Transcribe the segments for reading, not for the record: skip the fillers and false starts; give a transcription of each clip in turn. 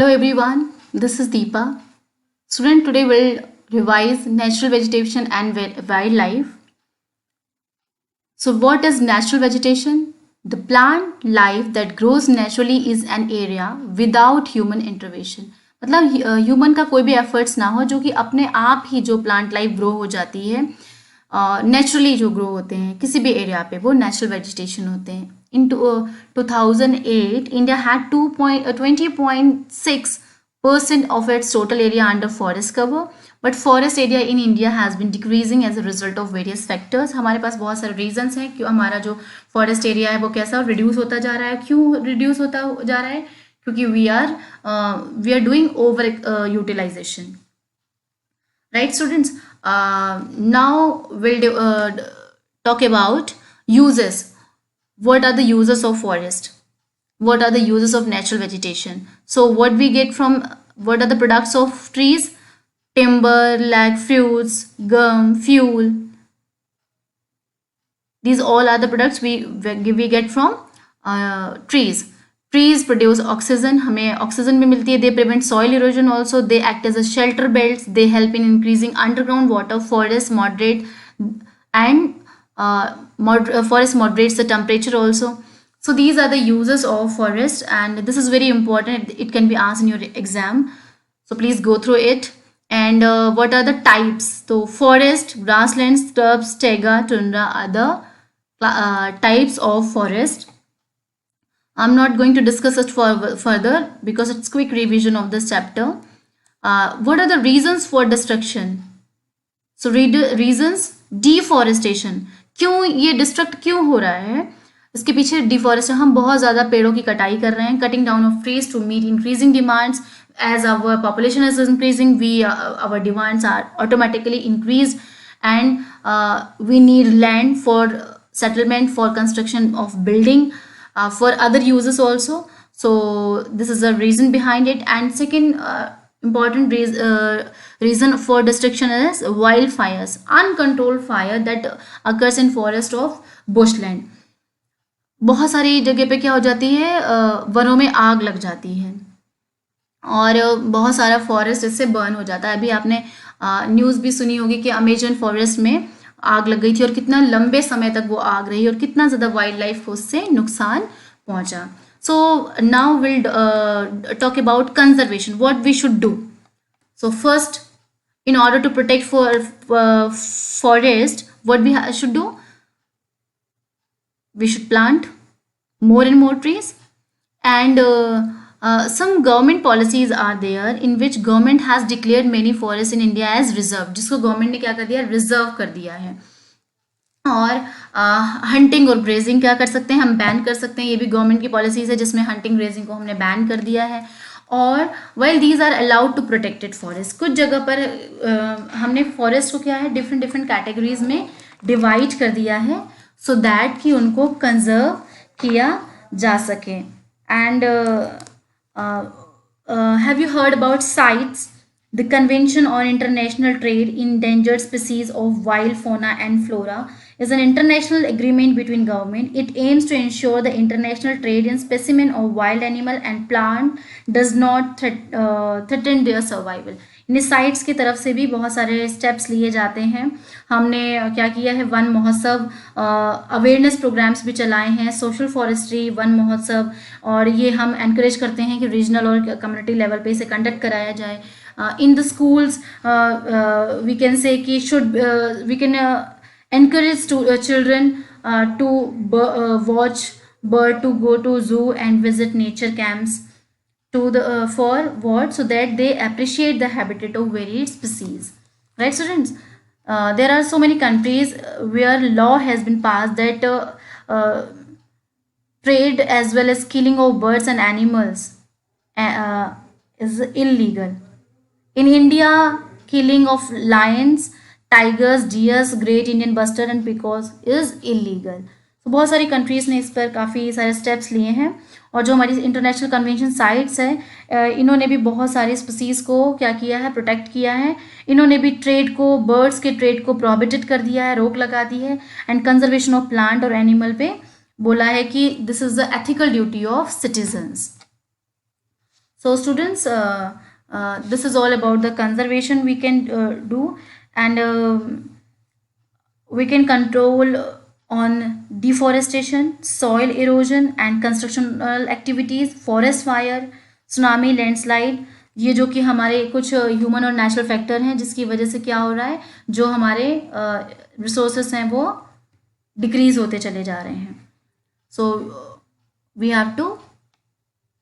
everyone, this is Deepa. Student, today will revise natural vegetation and wildlife. So what is natural vegetation? The plant life that grows naturally is an area without human intervention. मतलब human का कोई भी efforts ना हो, जो कि अपने आप ही जो प्लांट लाइफ ग्रो हो जाती है, नेचुरली जो ग्रो होते हैं किसी भी एरिया पे, वो नेचुरल वेजिटेशन होते हैं. In 2008, India had 20.6% of its total area under forest cover, but forest area in India has been decreasing as a result of various factors. हमारे पास बहुत सारे reasons हैं कि हमारा जो forest area है वो कैसा reduce होता जा रहा है. क्यों reduce होता जा रहा है? क्योंकि we are doing over utilization. Right, students? Now we'll talk about uses. What are the uses of forest? What are the uses of natural vegetation? So what we get from, what are the products of trees? Timber, like fruits, gum, fuel. These all are the products we get from trees. Trees produce oxygen, हमें oxygen भी मिलती है. They prevent soil erosion also. They act as a shelter belts. They help in increasing underground water. Forests moderate and forest moderates the temperature also. So these are the uses of forest, and this is very important. It can be asked in your exam. So please go through it. And what are the types? So forest, grasslands, steppes, taiga, tundra are the types of forest. I'm not going to discuss it further because it's quick revision of this chapter. What are the reasons for destruction? So reasons, deforestation. क्यों ये destruct क्यों हो रहा है? इसके पीछे deforestation, हम बहुत ज़्यादा पेड़ों की कटाई कर रहे हैं. Cutting down of trees to meet increasing demands. As our population is increasing, our demands are automatically increased, and we need land for settlement, for construction of building, for other uses also. So this is the reason behind it. And second important reason for destruction is wildfires, uncontrolled fire that occurs in forest of bushland. बहुत सारी जगह पे क्या हो जाती है, वनों में आग लग जाती है और बहुत सारा फॉरेस्ट इससे बर्न हो जाता है. अभी आपने न्यूज़ भी सुनी होगी कि अमेजन फॉरेस्ट में आग लग गई थी और कितना लंबे समय तक वो आग रही और कितना ज़्यादा वाइल्ड लाइफ को उससे नुकसान पहुंचा. So now we'll talk about conservation, what we should do. So first, in order to protect forest, what we should do? We should plant more and more trees. And some government policies are there in which government has declared many forests in India as reserve, जिसको government ने क्या कर दिया, reserve कर दिया है. और hunting और ग्रेजिंग क्या कर सकते हैं, हम बैन कर सकते हैं. ये भी गवर्नमेंट की पॉलिसीज है जिसमें हंटिंग ग्रेजिंग को हमने बैन कर दिया है. और well these are allowed to protected forest. कुछ जगह पर हमने फॉरेस्ट को क्या है, डिफरेंट कैटेगरीज में डिवाइड कर दिया है सो दैट कि उनको कंजर्व किया जा सके. And have you heard about sites? The Convention on International Trade in Endangered Species of Wild Fauna and Flora is an international agreement between government. It aims to ensure the international trade in specimen of wild animal and plant does not threaten their survival. In sites की तरफ से भी बहुत सारे steps लिए जाते हैं. हमने क्या किया है, वन महोत्सव अवेयरनेस प्रोग्राम्स भी चलाए हैं, सोशल फॉरेस्ट्री वन महोत्सव, और ये हम एनकरेज करते हैं कि रीजनल और कम्युनिटी लेवल पे इसे कंडक्ट कराया जाए. In the schools, we can say कि we can encourage children to watch bird, to go to zoo and visit nature camps for what, so that they appreciate the habitat of varied species. Right, students? There are so many countries where law has been passed that trade as well as killing of birds and animals is illegal. In India, killing of lions, tigers, deers, great Indian bustard and peacocks is illegal. तो बहुत सारी countries ने इस पर काफ़ी सारे steps लिए हैं. और जो हमारी इंटरनेशनल कन्वेंशन साइट्स है, इन्होंने भी बहुत सारी स्पीसीज़ को क्या किया है, प्रोटेक्ट किया है. इन्होंने भी ट्रेड को, बर्ड्स के ट्रेड को प्रोहिबिटेड कर दिया है, रोक लगा दी है. एंड कंजर्वेशन ऑफ प्लांट और एनिमल पे बोला है कि this is the ethical duty of citizens. So students, this is all about the conservation we can do, and we can control on deforestation, soil erosion and constructional activities, forest fire, tsunami, landslide. ये जो कि हमारे कुछ human और natural factor हैं जिसकी वजह से क्या हो रहा है, जो हमारे रिसोर्सेस हैं वो डिक्रीज होते चले जा रहे हैं. So we have to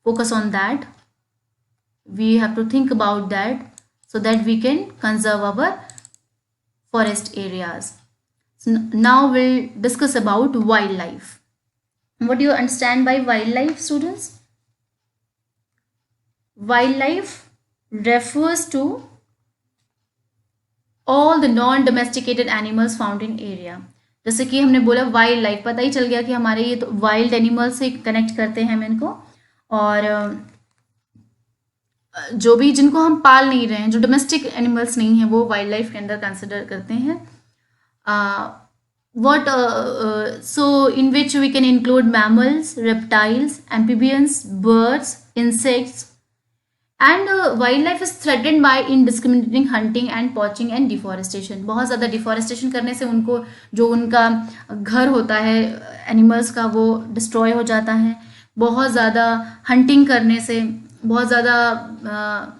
focus on that. We have to think about that so that we can conserve our forest areas. So now we'll discuss about wildlife. What do you understand by wildlife, students? Wildlife refers to all the non-domesticated animals found in area. जैसे कि हमने बोला wild life, पता ही चल गया कि हमारे ये तो वाइल्ड एनिमल्स से कनेक्ट करते हैं हम इनको, और जो भी जिनको हम पाल नहीं रहे हैं, जो डोमेस्टिक एनिमल्स नहीं हैं, वो वाइल्ड लाइफ के अंदर कंसिडर करते हैं. what so in which we can include mammals, reptiles, amphibians, birds, insects, and wildlife is threatened by indiscriminating hunting and poaching and deforestation. बहुत ज़्यादा डिफॉरेस्टेशन करने से उनको जो उनका घर होता है एनिमल्स का वो डिस्ट्रॉय हो जाता है. बहुत ज़्यादा हंटिंग करने से, बहुत ज़्यादा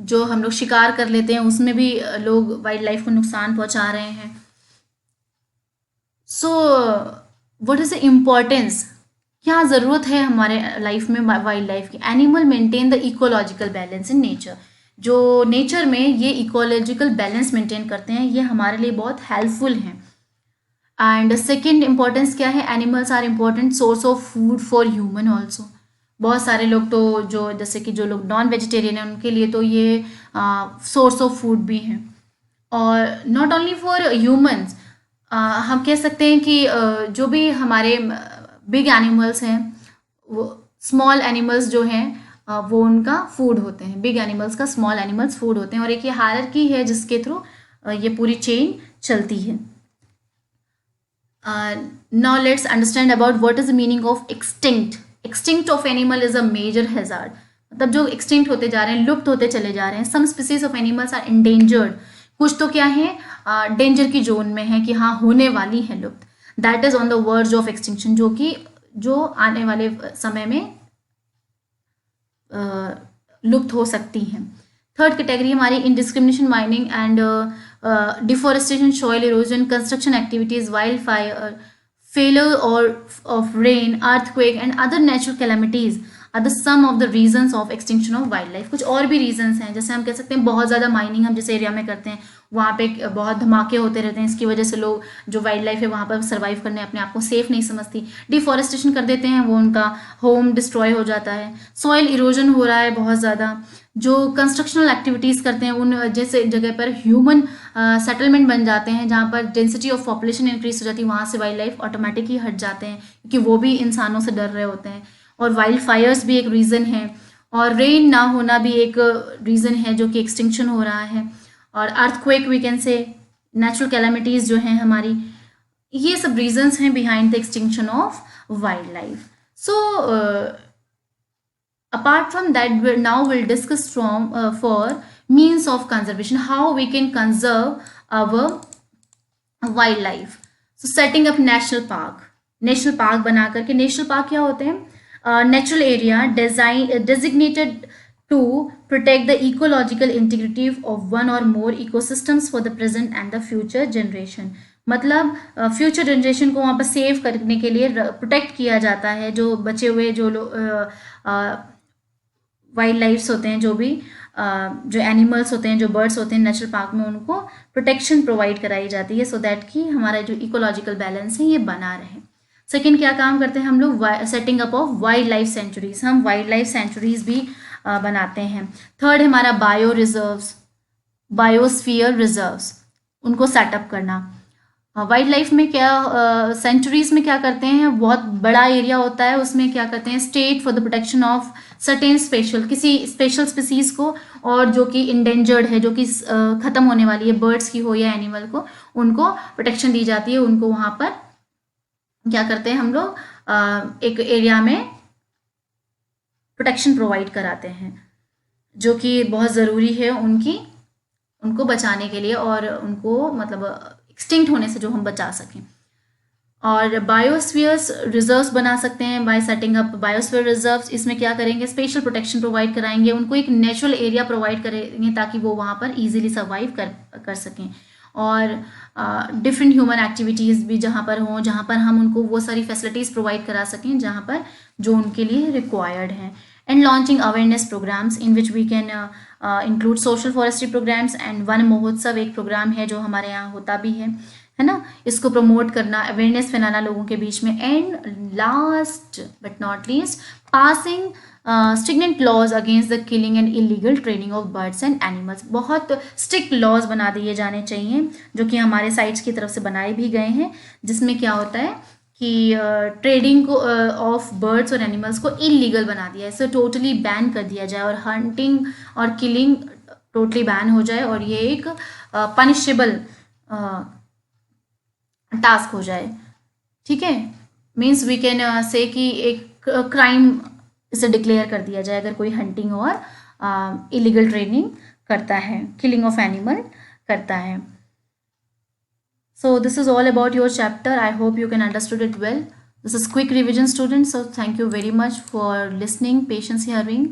जो हम लोग शिकार कर लेते हैं उसमें भी लोग वाइल्ड लाइफ को नुकसान पहुंचा रहे हैं. So what is the importance, क्या ज़रूरत है हमारे लाइफ में वाइल्ड लाइफ की? Animal maintain the ecological balance in nature. जो नेचर में ये इकोलॉजिकल बैलेंस मेंटेन करते हैं, ये हमारे लिए बहुत हेल्पफुल हैं. एंड सेकेंड इम्पोर्टेंस क्या है, animals are important source of food for human also. बहुत सारे लोग तो जो जैसे कि जो लोग नॉन वेजिटेरियन हैं उनके लिए तो ये सोर्स ऑफ फूड भी हैं. और नॉट ओनली फॉर ह्यूमन्स, हम कह सकते हैं कि जो भी हमारे बिग एनिमल्स हैं, वो स्मॉल एनिमल्स जो हैं वो उनका फूड होते हैं. बिग एनिमल्स का स्मॉल एनिमल्स फूड होते हैं, और एक ये हायरार्की है जिसके थ्रू ये पूरी चेन चलती है. Now let's understand about what is the meaning of extinct. Extinct of animal is a major hazard. मतलब जो extinct होते जा रहे हैं, लुप्त होते चले जा रहे हैं. Some species of animals are endangered. कुछ तो क्या है, डेंजर की जोन में है कि हाँ होने वाली है लुप्त. That is on the verge of extinction, जो आने वाले समय में लुप्त हो सकती हैं. थर्ड कैटेगरी हमारी indiscrimination mining and deforestation, soil erosion, construction activities, wildfire, failure और of rain, earthquake and other natural calamities are the some of the reasons of extinction of wildlife. कुछ और भी reasons हैं, जैसे हम कह सकते हैं बहुत ज़्यादा माइनिंग हम जिस एरिया में करते हैं वहाँ पे बहुत धमाके होते रहते हैं. इसकी वजह से लोग जो वाइल्ड लाइफ है वहाँ पर सर्वाइव करने अपने आप को सेफ नहीं समझती. डिफॉरेस्टेशन कर देते हैं, वो उनका होम डिस्ट्रॉय हो जाता है. सॉइल इरोजन हो रहा है बहुत ज़्यादा. जो कंस्ट्रक्शनल एक्टिविटीज़ करते हैं उन जैसे जगह पर ह्यूमन सेटलमेंट बन जाते हैं जहाँ पर डेंसिटी ऑफ पॉपुलेशन इंक्रीज हो जाती है, वहाँ से वाइल्ड लाइफ ऑटोमेटिक ही हट जाते हैं क्योंकि वो भी इंसानों से डर रहे होते हैं. और वाइल्ड फायर्स भी एक रीज़न है, और रेन ना होना भी एक रीज़न है जो कि एक्सटिंक्शन हो रहा है. और earthquake we can say, natural calamities जो हैं हमारी, ये सब रीजंस हैं behind the extinction of wildlife. So apart from that, now we'll discuss for means of conservation, how we can conserve our wildlife. So setting up national park बना करके, national park क्या होते हैं, natural area designated to protect the ecological integrity of one or more ecosystems for the present and the future generation. मतलब future generation को वहाँ पर save करने के लिए प्रोटेक्ट किया जाता है. जो बचे हुए जो वाइल्ड लाइफ्स होते हैं, जो भी जो एनिमल्स होते हैं, जो बर्ड्स होते हैं नेचुरल पार्क में, उनको प्रोटेक्शन प्रोवाइड कराई जाती है सो दैट कि हमारा जो इकोलॉजिकल बैलेंस है ये बना रहे. सेकेंड क्या काम करते हैं हम लोग, setting up of wild life sanctuaries. हम वाइल्ड लाइफ सेंचुरीज भी बनाते हैं. थर्ड हमारा बायो रिजर्व्स, बायोस्फीयर रिजर्व्स, उनको सेटअप करना. वाइल्ड लाइफ में क्या, सेंचुरीज में क्या करते हैं, बहुत बड़ा एरिया होता है, उसमें क्या करते हैं, state for the protection of certain किसी स्पेशल स्पीसीज को, और जो कि इंडेंजर्ड है, जो कि ख़त्म होने वाली है, बर्ड्स की हो या एनिमल को, उनको प्रोटेक्शन दी जाती है. उनको वहाँ पर क्या करते हैं हम लोग, एक एरिया में प्रोटेक्शन प्रोवाइड कराते हैं, जो कि बहुत ज़रूरी है उनको बचाने के लिए और उनको मतलब एक्सटिंक्ट होने से जो हम बचा सकें। और बायोस्फीयर्स रिजर्व्स बना सकते हैं bye setting up biosphere reserves. इसमें क्या करेंगे, स्पेशल प्रोटेक्शन प्रोवाइड कराएंगे, उनको एक नेचुरल एरिया प्रोवाइड करेंगे ताकि वो वहाँ पर इजीली सर्वाइव कर सकें। और डिफरेंट ह्यूमन एक्टिविटीज़ भी जहाँ पर हों, जहाँ पर हम उनको वो सारी फैसिलिटीज़ प्रोवाइड करा सकें जहाँ पर जो उनके लिए रिक्वायर्ड हैं। And launching awareness programmes in which we can include social forestry programmes and Van Mahotsav एक प्रोग्राम है जो हमारे यहाँ होता भी है ना। इसको प्रमोट करना, अवेयरनेस फैलाना लोगों के बीच में। And last but not least, passing strict laws against the killing and illegal trading of birds and animals. बहुत स्ट्रिक्ट लॉज बना दिए जाने चाहिए जो कि हमारे साइट्स की तरफ से बनाए भी गए हैं, जिसमें क्या होता है कि ट्रेडिंग को ऑफ बर्ड्स और एनिमल्स को इलीगल बना दिया है, इसे टोटली बैन कर दिया जाए और हंटिंग और किलिंग टोटली बैन हो जाए और ये एक पनिशेबल टास्क हो जाए। ठीक है, मीन्स वी कैन से कि एक क्राइम इसे डिक्लेयर कर दिया जाए अगर कोई हंटिंग और इलीगल ट्रेडिंग करता है, किलिंग ऑफ एनिमल करता है। So this is all about your chapter. I hope you can understood it well. This is quick revision, students. So thank you very much for listening, patience hearing.